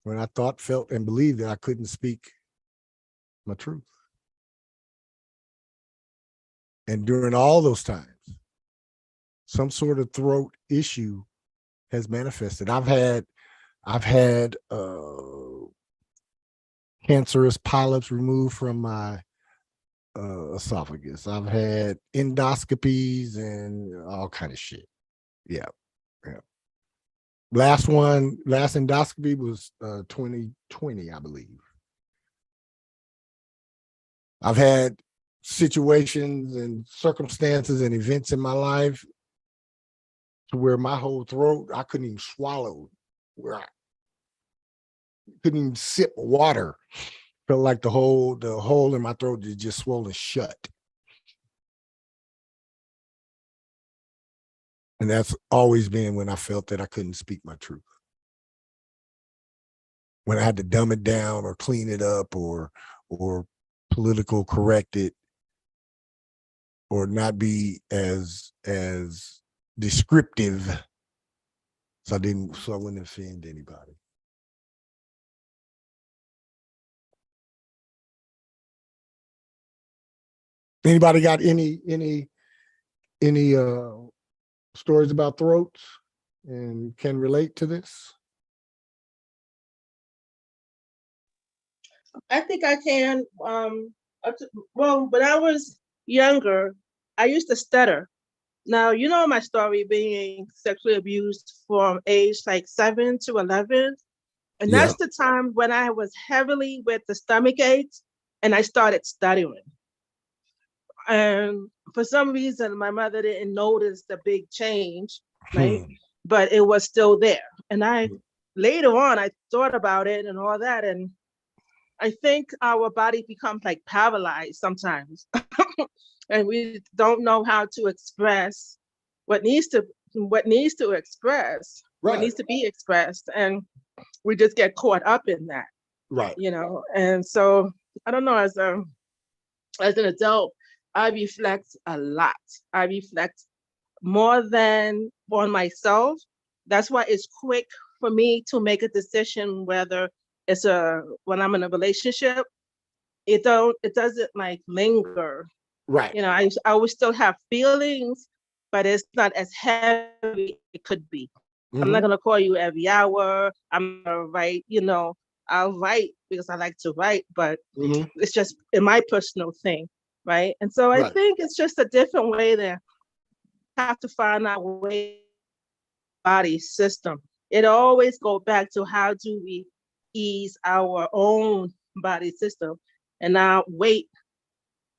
when I thought, felt, and believed that I couldn't speak my truth. And during all those times, some sort of throat issue has manifested. I've had cancerous polyps removed from my esophagus. I've had endoscopies and all kind of shit. Yeah. Last endoscopy was 2020, I believe. I've had situations and circumstances and events in my life to where my whole throat, I couldn't even swallow, where I couldn't even sip water. Felt like the hole in my throat is just swollen shut. And that's always been when I felt that I couldn't speak my truth. When I had to dumb it down or clean it up or political correct it or not be as descriptive so I wouldn't offend anybody. Anybody got any stories about throats and can relate to this? I think I can. Well, when I was younger, I used to stutter. Now, you know my story, being sexually abused from age like 7 to 11. And Yeah. that's the time when I was heavily with the stomach aches and I started stuttering. And for some reason, my mother didn't notice the big change, right? But it was still there. And later on, I thought about it and all that. And I think our body becomes like paralyzed sometimes. And we don't know how to express what needs to express, what needs to be expressed. And we just get caught up in that. Right. You know, and so I don't know, as an adult, I reflect a lot. I reflect more than on myself. That's why it's quick for me to make a decision whether it's when I'm in a relationship. It doesn't like linger. Right. You know, I always still have feelings, but it's not as heavy it could be. I'm not gonna call you every hour. I'm gonna write, I'll write because I like to write, but it's just in my personal thing, right? And so I think it's just a different way to have to find our way body system. It always goes back to how do we ease our own body system and not wait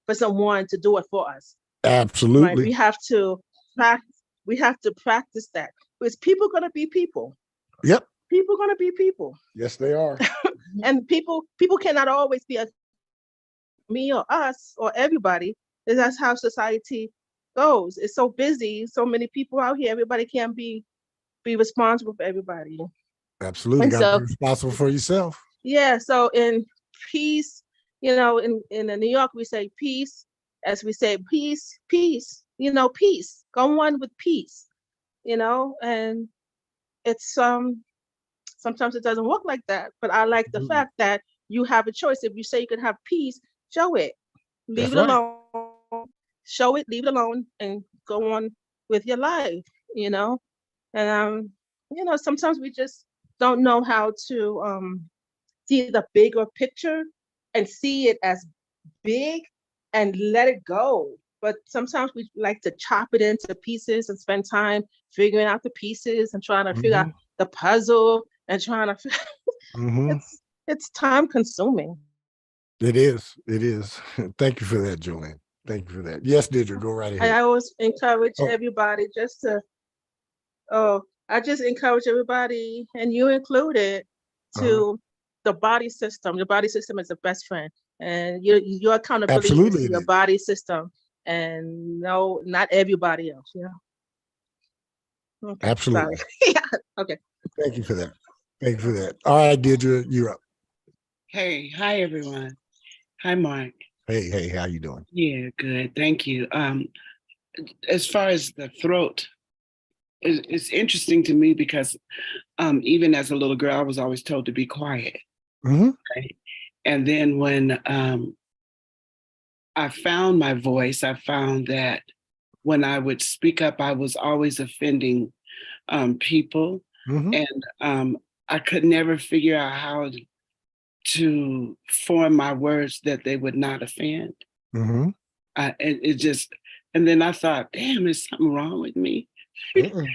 for someone to do it for us. Absolutely. Right? We have to practice that. Because people gonna be people. Yep. People gonna be people. Yes, they are. And people cannot always be me or us or everybody. That's how society goes. It's so busy, so many people out here. Everybody can't be responsible for everybody. Absolutely, got to be responsible for yourself. Yeah. So in peace, in New York we say peace, as we say peace, peace. Peace. Go on with peace. And it's sometimes it doesn't work like that. But I like the fact that you have a choice. If you say you can have peace, show it. Leave it alone. Show it, leave it alone, and go on with your life, And sometimes we just don't know how to see the bigger picture and see it as big and let it go. But sometimes we like to chop it into pieces and spend time figuring out the pieces and trying to figure out the puzzle and trying to it's time consuming. It is. Thank you for that, Joanne. Thank you for that. Yes, Deirdre, go right ahead. I always encourage everybody I just encourage everybody, and you included, to the body system. Your body system is the best friend, and your accountability is your body system, and no, not everybody else. Okay, absolutely. Yeah. Okay. Thank you for that. All right, Deirdre, you're up. Hey, hi everyone. Hi, Mark. Hey, how you doing? Yeah, good. Thank you. As far as the throat, it's interesting to me because even as a little girl, I was always told to be quiet. Right? And then when I found my voice. I found that when I would speak up, I was always offending people. Mhm. And I could never figure out how to form my words that they would not offend. Mhm. It just, and then I thought, damn, is something wrong with me? Mm-mm.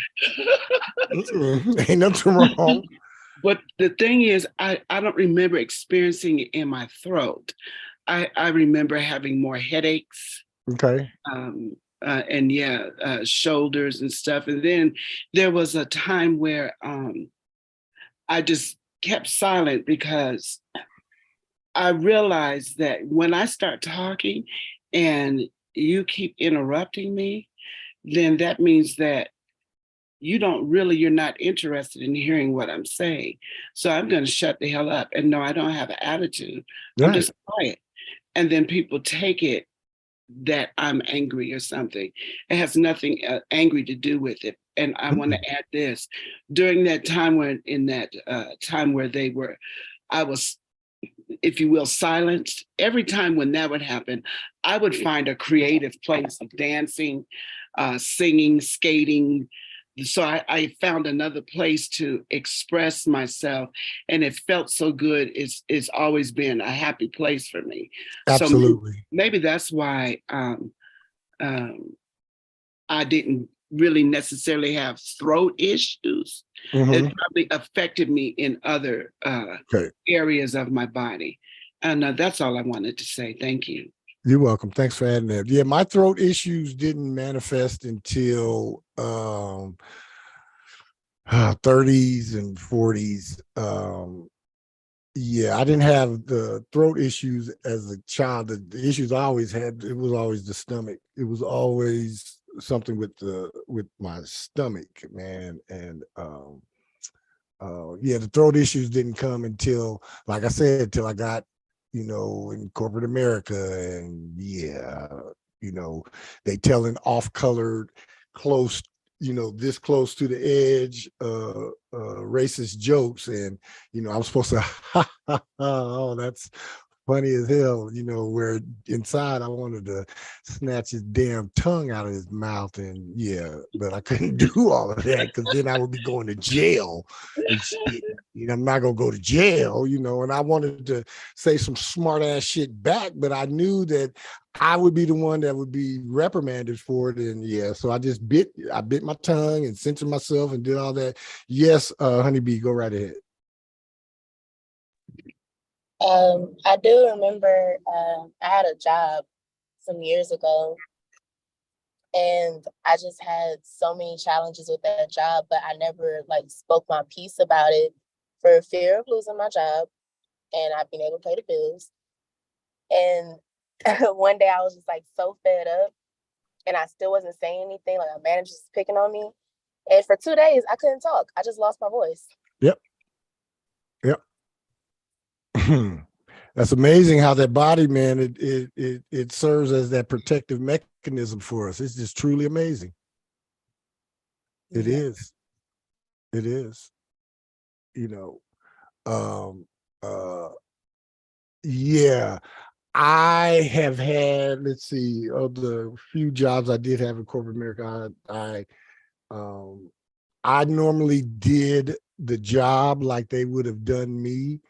Ain't nothing wrong. But the thing is, I don't remember experiencing it in my throat. I remember having more headaches, Okay. and shoulders and stuff. And then there was a time where I just kept silent because I realized that when I start talking and you keep interrupting me, then that means that you're not interested in hearing what I'm saying. So I'm going to shut the hell up. And no, I don't have an attitude. I'm Right. just quiet. And then people take it that I'm angry or something. It has nothing angry to do with it. And I want to add this: during that time where I was, if you will, silenced. Every time when that would happen, I would find a creative place of dancing, singing, skating. So I found another place to express myself, and it felt so good. It's always been a happy place for me. So Absolutely. maybe that's why I didn't really necessarily have throat issues. It Mhm. probably affected me in other Okay. areas of my body. And that's all I wanted to say. Thank you. You're welcome. Thanks for adding that. Yeah, my throat issues didn't manifest until 30s and 40s. Yeah, I didn't have the throat issues as a child. The issues I always had, it was always the stomach. It was always something with my stomach, man. And yeah, the throat issues didn't come until, like I said, until I got, in corporate America. And yeah, they telling off-colored, close, this close to the edge, racist jokes. And, I'm supposed to, oh, that's funny as hell, where inside I wanted to snatch his damn tongue out of his mouth. And yeah, but I couldn't do all of that because then I would be going to jail and shit. I'm not gonna go to jail, and I wanted to say some smart ass shit back, but I knew that I would be the one that would be reprimanded for it. And yeah, so I bit my tongue and censored myself and did all that. Yes, Honeybee, go right ahead. I do remember I had a job some years ago, and I just had so many challenges with that job, but I never spoke my piece about it for fear of losing my job and not being able to pay the bills. And one day I was just so fed up, and I still wasn't saying anything. Like, my manager was picking on me, and for 2 days I couldn't talk. I just lost my voice. Yep. That's amazing how that body, man, it serves as that protective mechanism for us. It's just truly amazing. It is. It is. Yeah, I have had, let's see, of the few jobs I did have in corporate America, I normally did the job like they would have done me.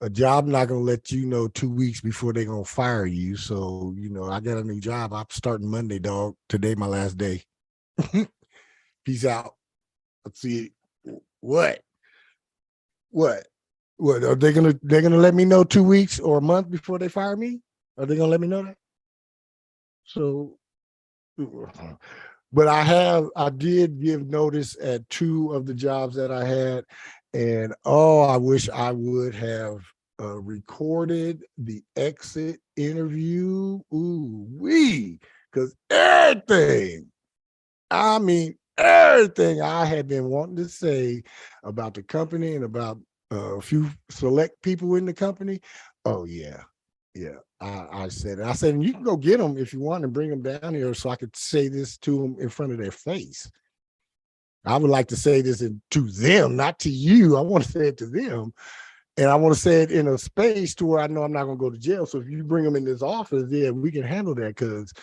A job not gonna let you know 2 weeks before they're gonna fire you. So, I got a new job. I'm starting Monday, dog. Today, my last day. Peace out. Let's see. What? Are they're gonna let me know 2 weeks or a month before they fire me? Are they gonna let me know that? So, but I did give notice at 2 of the jobs that I had, and I wish I would have recorded the exit interview. Ooh wee, because everything I had been wanting to say about the company and about a few select people in the company. Oh yeah. I said, and you can go get them if you want and bring them down here so I could say this to them in front of their face. I would like to say this to them, not to you. I want to say it to them. And I want to say it in a space to where I know I'm not going to go to jail. So if you bring them in this office, yeah, we can handle that. Because,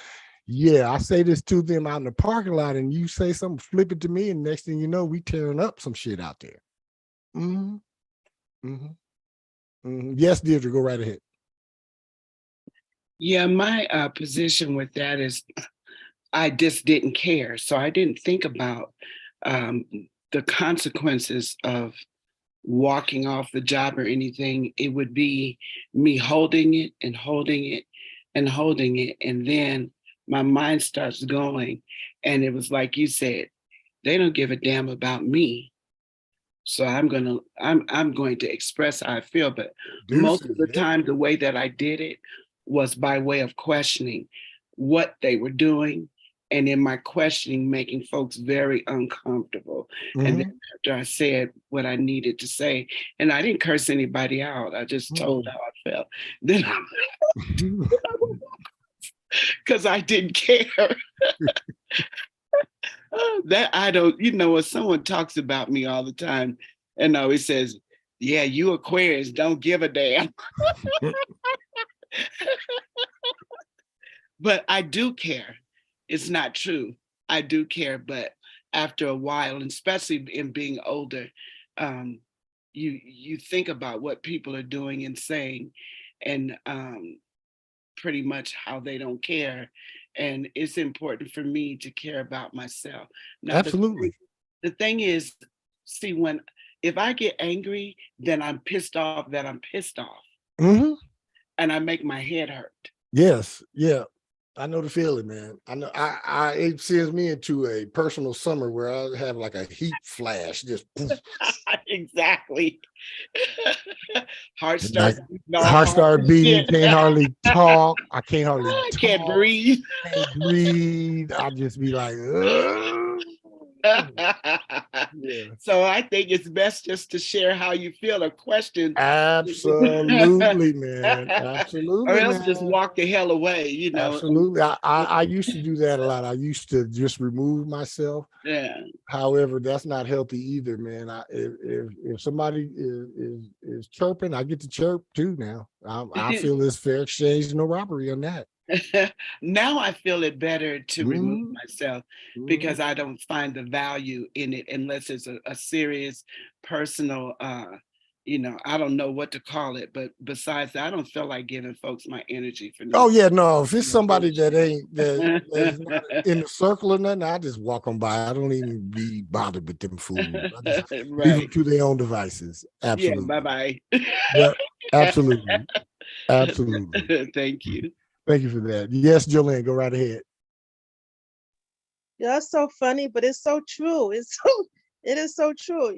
yeah, I say this to them out in the parking lot and you say something, flip it to me. And next thing you know, we tearing up some shit out there. Mm-hmm. Mm-hmm. Mm-hmm. Yes, Deirdre, go right ahead. Yeah, my position with that is I just didn't care. So I didn't think about the consequences of walking off the job or anything. It would be me holding it and holding it and holding it. And then my mind starts going. And it was like you said, they don't give a damn about me. So I'm going to express how I feel. But most of the time, the way that I did it was by way of questioning what they were doing. And in my questioning, making folks very uncomfortable. Mm-hmm. And then after I said what I needed to say, and I didn't curse anybody out, I just told how I felt. Then because I didn't care. That I don't, when someone talks about me all the time and always says, yeah, you Aquarius, don't give a damn. But I do care. It's not true. I do care, but after a while, and especially in being older, you think about what people are doing and saying, and pretty much how they don't care. And it's important for me to care about myself. Now, absolutely. The thing is, see, if I get angry, then I'm pissed off that I'm pissed off. Mm-hmm. And I make my head hurt. Yes. Yeah. I know the feeling, man. I know it sends me into a personal summer where I have like a heat flash, just exactly. Heart starts beating, can't hardly talk. I can't hardly talk. Can't breathe. Can't breathe. I'll just be like, yeah. So I think it's best just to share how you feel or question. Absolutely, man. Absolutely. Or else just walk the hell away, Absolutely. I used to do that a lot. I used to just remove myself. Yeah. However, that's not healthy either, man. If somebody is chirping, I get to chirp too now. I feel it's fair exchange, no robbery on that. Now I feel it better to remove myself because I don't find the value in it unless it's a serious personal, I don't know what to call it, but besides that, I don't feel like giving folks my energy for nothing. Oh yeah, no, if it's somebody that's not in the circle or nothing, I just walk on by. I don't even be bothered with them fools. Leave them to their own devices. Absolutely. Yeah, bye-bye. Yeah, absolutely. Absolutely. Thank you. Thank you for that. Yes, Jolene, go right ahead. Yeah, it's so funny, but it's so true. It is so true.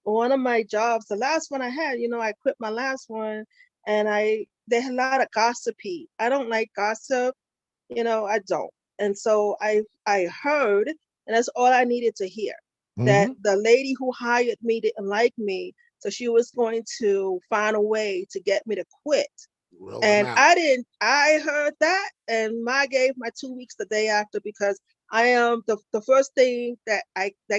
One of my jobs, the last one I had, I quit my last one, and they had a lot of gossipy. I don't like gossip, I don't. And so I heard, and that's all I needed to hear, that the lady who hired me didn't like me, so she was going to find a way to get me to quit. And I heard that, and I gave my 2 weeks the day after, because I am the first thing that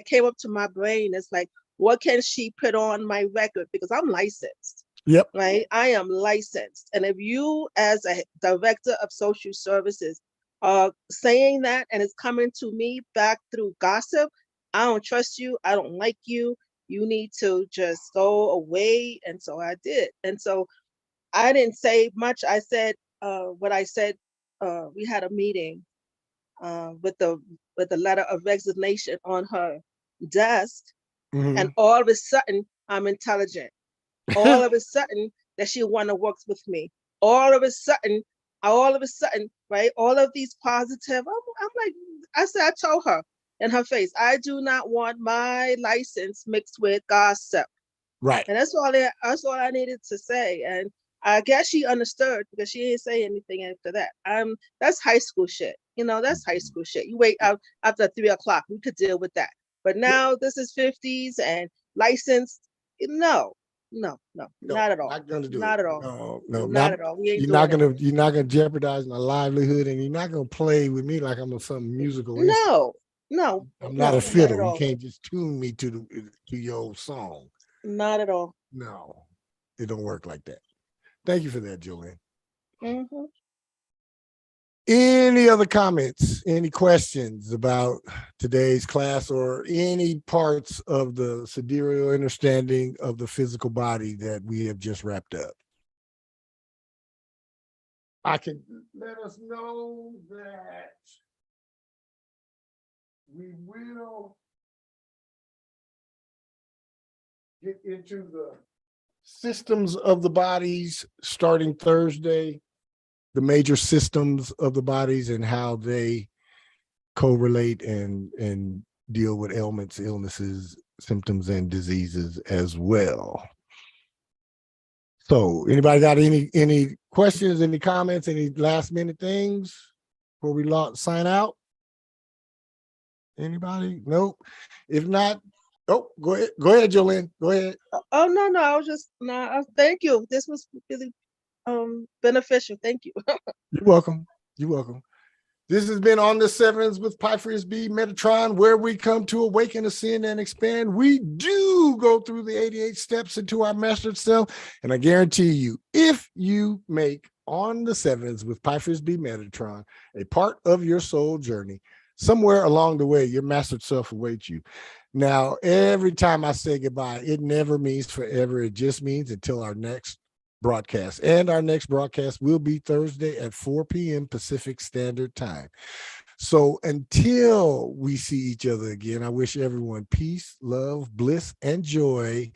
came up to my brain is like, what can she put on my record? Because I'm licensed. Yep. Right. I am licensed. And if you, as a director of social services, are saying that and it's coming to me back through gossip, I don't trust you. I don't like you. You need to just go away. And so I did. And so I didn't say much. I said what I said. We had a meeting with the letter of resignation on her desk. And all of a sudden, I'm intelligent. All of a sudden, that she want to work with me. All of a sudden, right? All of these positive. I'm like, I told her in her face, I do not want my license mixed with gossip. Right. And that's all I needed to say. And I guess she understood, because she didn't say anything after that. That's high school shit. That's high school shit. You wait out after 3:00. We could deal with that. But now this is 50s and licensed. No, not at all. Not gonna do not it. At all. No, not at all. We ain't you're not gonna jeopardize my livelihood, and you're not gonna play with me like I'm some musical. No, I'm not a fiddle. You can't just tune me to your song. Not at all. No, it don't work like that. Thank you for that, Joanne. Mhm. Any other comments, any questions about today's class or any parts of the sidereal understanding of the physical body that we have just wrapped up? I can let us know that we will get into the systems of the bodies starting Thursday, the major systems of the bodies and how they correlate and deal with ailments, illnesses, symptoms, and diseases as well. So anybody got any questions, any comments, any last minute things before we sign out? Anybody? Nope. If not, oh, go ahead, Jolene. Go ahead. Oh no, I was just thank you. This was really beneficial. Thank you. You're welcome. You're welcome. This has been On the Sevens with Pyphorus B Metatron, where we come to awaken, ascend, and expand. We do go through the 88 steps into our mastered self. And I guarantee you, if you make On the Sevens with Pyphorus B Metatron a part of your soul journey, somewhere along the way, your mastered self awaits you. Now, every time I say goodbye, it never means forever. It just means until our next broadcast. And our next broadcast will be Thursday at 4 p.m. Pacific Standard Time. So until we see each other again, I wish everyone peace, love, bliss, and joy.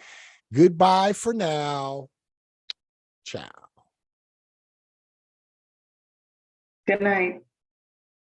Goodbye for now. Ciao. Good night.